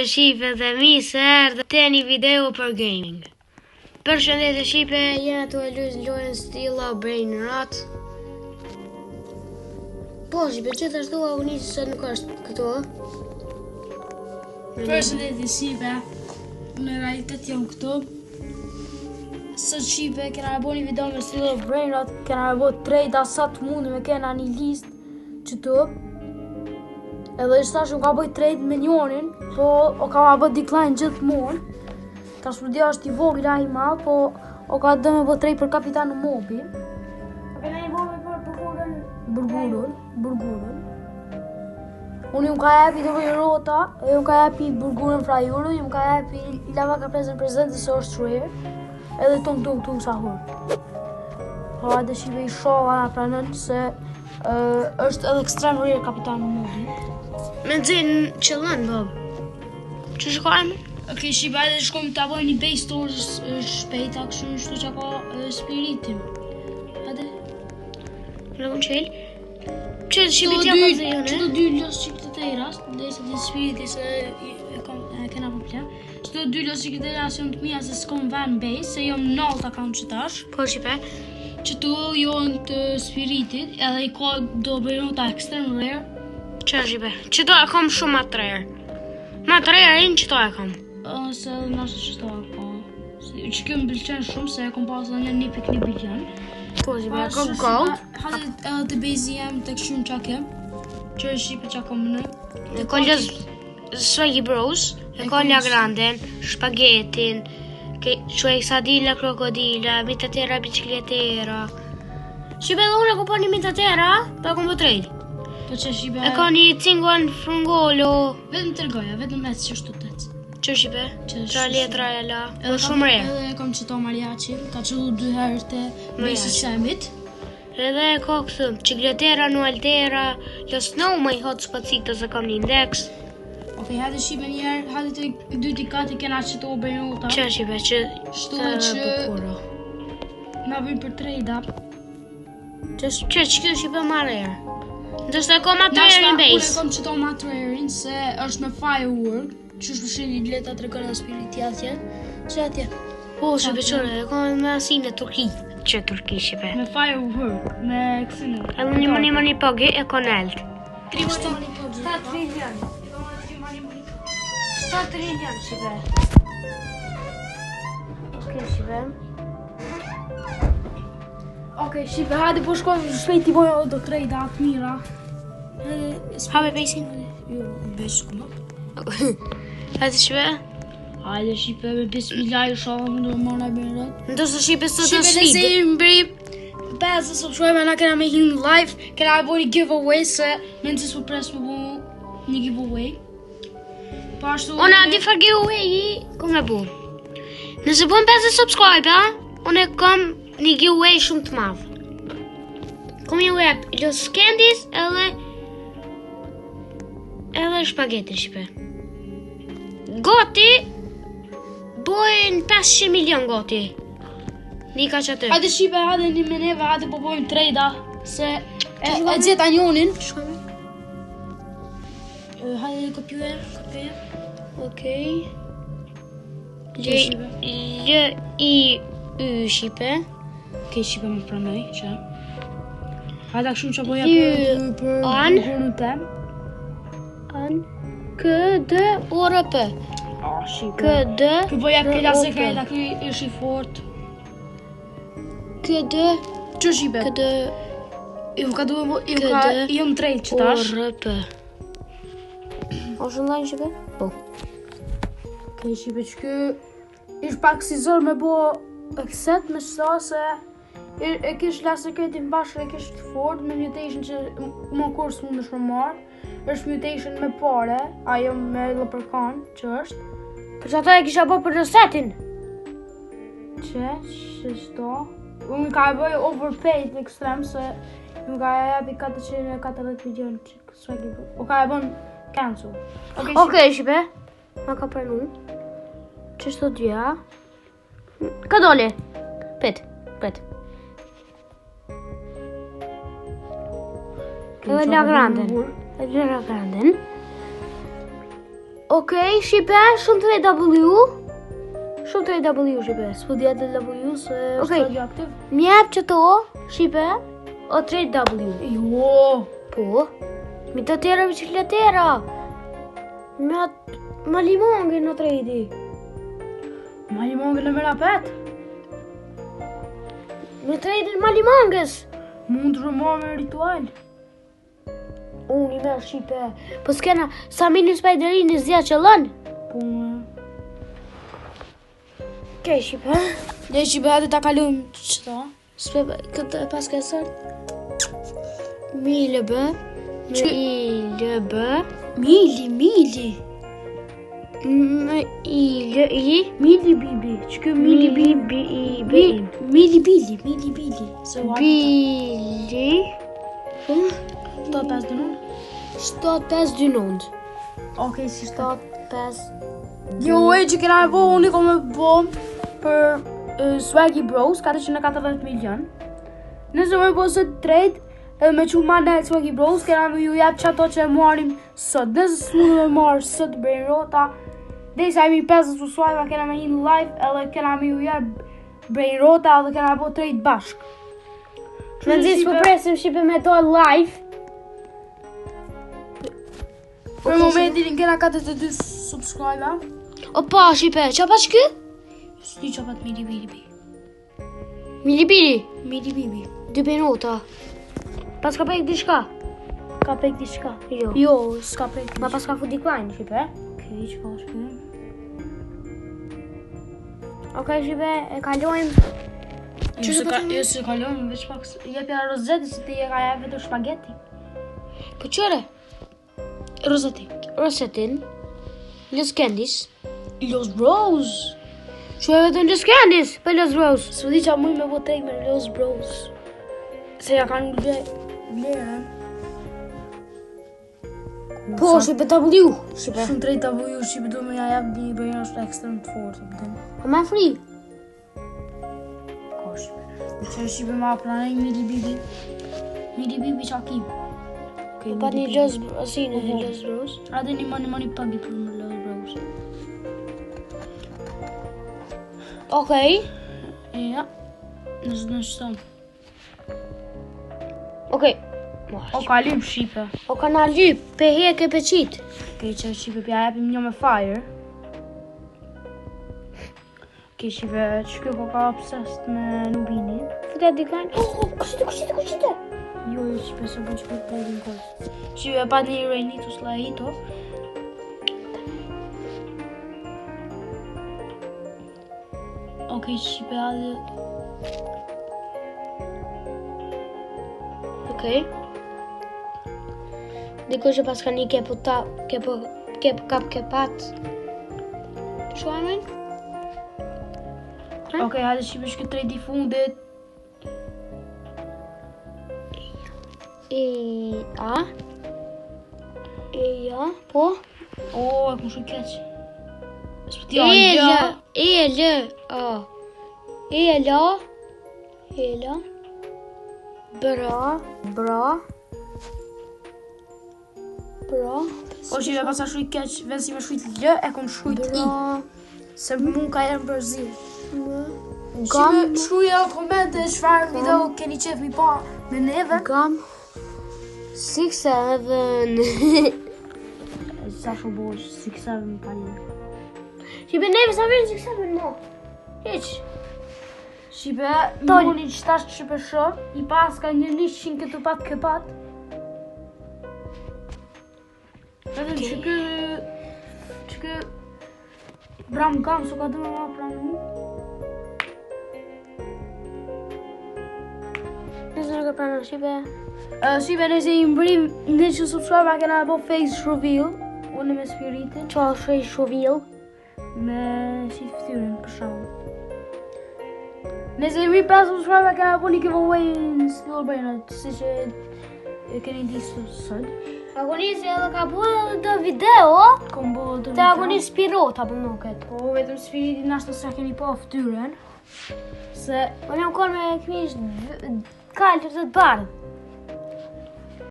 Shipe dhe mi se erdhe të një video për gaming. Përshëndetje Shipe, jena të e lojën Stila Brain Rot. Po Shipe, që të ashtu unë se nuk është këto. Përshëndetje Shipe, në realitet jam këtu. Sot Shipe, kena bo një video me Stila Brain Rot, kena bo trade sa të mundi me kena një list qëtu. Edhe ishtash unë ka bëj trade me njonin, po o ka ma bëj decline gjithmonë. Ka shpërdia është i vogël ai i madh, po o ka dë me bëj trade për kapitanë mobi. A kena i bëj për burgurën. Unë ju ka jepi të bëj rota, e ju ka jepi burgurën fra juru, ju ka jepi i lava ka prezent se është rare, edhe ton sa hur. Po edhe shive i shova na pranën se është edhe ekstrem rare kapitanë mobi. Me nëzirë qëllën, Bob. Që shkojmë? Okej, Shiba, edhe shkojmë të aboj një base store shpejta, kështu në shtu që ka spiritin. Hade? Në më qelë? Që Shibi t'ja ka zirën, Që të dy los qik të tëjras, dhe se të spiriti se kena problem. Që të dy los qik të tëjras jonë të mija se s'kom ven base, se jom 9 account qëtash. Po Shipe? Që të jonë të spiritit, edhe i ka do bëjnota extreme rare. Që Shipe? Që do e kom shumë ma të rare. Ma të rare që do e kom. Se edhe nështë që do e kom. Që kjo më bëlqen shumë, se e kom pasë dhe një 1.1 bilion. Po Shipe, e kom gold. Hade edhe të bezi jem të këshumë qa kem. Që e Shipe qa kom në. E kollë Swaggy Bros, e kollë Granden, Shpagetin, Sadila Krokodila, Mitatera Bicicletera. Shipe dhe unë e ku po një Mitatera, pa kom po trade. Po që Shipe... E ka një cinguan frungolo. Vetëm tërgoja, vetëm ecë që shtu të ecë. Që Shipe? Tra letra e la. Po shumë re. Edhe kam qëto mariachi, ka qëllu 2 herë të basic semit. Edhe e ka këthëm, Cicletera, Nualtera, Losnow me i hot spacita se kam një index. Okej, hajde Shipe njerë, hajde të dy tikati kena qëto bejnota. Që Shipe, që... Shtu e që... Na vim për trade-a. Që kjo Shipe ma rare. Ndështë e ko ma të rare në base. Unë e kom qëto ma të rare se është me firework. Që shpëshin një leta të rekona spiriti atje. Që atje? Po, Shipe qëre, e ko me asin e Turki. Që Turki, Shipe. Me firework, me kësine. Edhe një mani pogi e ko në eld. 7 trillion. 7 trillion, Shipe. Okej, Shipe. Okej, Shipe, hajde po shkojmë shpejt i bojë do trade atë mira. Habe basin? Jo, base kuma. Hajde Shipe. Hajde Shipe, me 5 milaj shumë do mora bërë rëtë. Ndështë Shipe sot në Shipe slid. nëse i mbëri 5 subscribe, na kena me hinë live, kena me bo një giveaway se me nëzis për pres me bo një giveaway. Pashtu... Unë adi fa giveaway, ku me bu. Nëse bën 50 subscribe, unë e kam një giveaway shumë të madhë. Kom një web, Los Candies edhe shpageti Shipe. Goti, bojnë 500 milion goti. Një ka që atë. Hajde Shipe, hajde një me neve, hajde po bojmë trade-a, se e gjeta njonin. Hajde kopjuje. Okej. L-I-U Shipe. Okej, Shipe më pranoj, që. Hajde akshun që boja për burgurën tem. K-D-O-R-P. Shipe. K-D. Kë boja këlla sekreta, kë ish i fort. K-D. Që Shipe? K-D. Jëm trade që tash. O-R-P. Oshë online Shipe? Po. Okej, Shipe, që kë ish pak si zor me bo accept me shta se e kish la sekretin bashkë e kish të fort me mutation që më kur së mund është më marrë. është mutation me pare, ajo me leprechaun që është. Për që ato e kisha bo për resetin. Që shto. Unë ka e bëj overpaid në ekstrem se unë ka e jepi 440 milion që Swaggy Bros. O ka e bën cancel. Okej, Shipe. Ma ka pranu. Që shto dyja. Ka dole. Pet. Edhe la granden. Okej, shipe, shumë 3W. Shumë 3W, shipe. S'po dhja të W se është Okej. radioaktiv. Mjep që to, shipe, o 3W. Jo. Po, mi të tjera bicikletera. Ma limongi në trejdi. Ma një mongë në mëra pet. Me trejdi ma limongës. Mund të rëmor me ritual. Unë i merë shipe. Po s'kena, sa mini Spiderin i zja që lën. Po me. Okej, shipe. Dhe që bëhet ta kalojmë qëta. S'pe, këtë pas ka sërë. Mile bë. Mile bë. Mili. Mile i. Mili bibi. Që kjo mili bibi. Mili bili. Se u Bili. 7-5 dënon. 7-5 dynond. Okej, si 7-5. Jo, që kena e bo, unë i kom e bo për Swaggy Bros, 440 milion. Nëse me bo sot trade, edhe me që ma net Swaggy Bros, kena me ju jep që ato që e marim sot. Nëse s'mu me marë sot Brain Rota, dhe sa jemi 50 subscriber, kena me hinë live, edhe kena me ju jep Brain Rota, edhe kena bo trade bashk. Me nëzis po presim shipe me to live. Për momentin kena 42 subscriber. Opa, shipe, qa pa që kë? S'di që pat mili bibi. Milibili. Mili bibi. 2 minuta. Pas ka pek diçka? Ka pek diçka. Jo. Jo, s'ka pek Ma pas ka fu decline, shipe. Okej, që pa shkëm. Okej, shipe, e kalojmë. Jo se kalon, veç pak jepja rozeti se ti e ka jep vetë shpageti. Po qëre? Rozeti. Rosetin. Los Candies. Los Bros. Që e vetën Los Candies, për Los Bros. S'u di qa muj me bo trejt me Los Bros. Se ja kanë vlerën. Po, shipe W. Shipe. Shumë trejt të vuju shqipe du me ja jep një bërjën është ekstrem të fortë. Po ma free. Ka shqipe. Që shqipe ma planej mili bibi. Mili bibi qa kim. Pa një Los Bros. Asine, Los Bros. Ade një mani pagi për më Los Bros. Okej. Ja. Në shton. Okej. O ka lyp shqipe. O ka na lyp, pe heke pe qit. Okej, që shqipe pja jepim një me fire. Okej, shqipe, që kjo ka obsessed me Nubinin. Fute decline. Kushite. Jo, shqipe, se po që për në kërës. Shqipe, pa një Reinitus Lahito. Okej, shqipe, adhe. Okej. Diko që pas ka një kepat. Që amen? Okej, adhe shqipe, shkë trejt i fundit. Po? O, e ku shumë keq. Ela. Bra. O shqipe, pas a shujt keq, venë si me shujt lë, e kom shujt i. Se mun ka jenë bërzir. Shqipe, shruja o komente, çfarë video keni qef mi pa me neve. Gam 6-7. Sa shumë bosh, 6-7 mi pa një. Shqipe neve sa vjen 6-7 no. Hiq. Shqipe, moni që tash shqipe shë, i pas ka një 100 këtu pat këpat. Edhe që kë bram kam, su ka dëmë ma pranu. Nëse nuk e pranon shqipe. Shqipe, nëse i mbrim në që subscribe, kena bo face reveal. Unë me spiritin. Qa është face reveal? Me si ftyrën, për shumë. Nëse i mbrim 5 subscribe, kena bo një giveaway në Still Brainrot, si që e keni disë sot. Agonisi edhe ka bu edhe video, Kom bo të te agonis Pirota për nuket. Po, vetëm spiritin ashtë nëse keni po ftyrën. Se Unë jam kol me këmish kalë të bardh.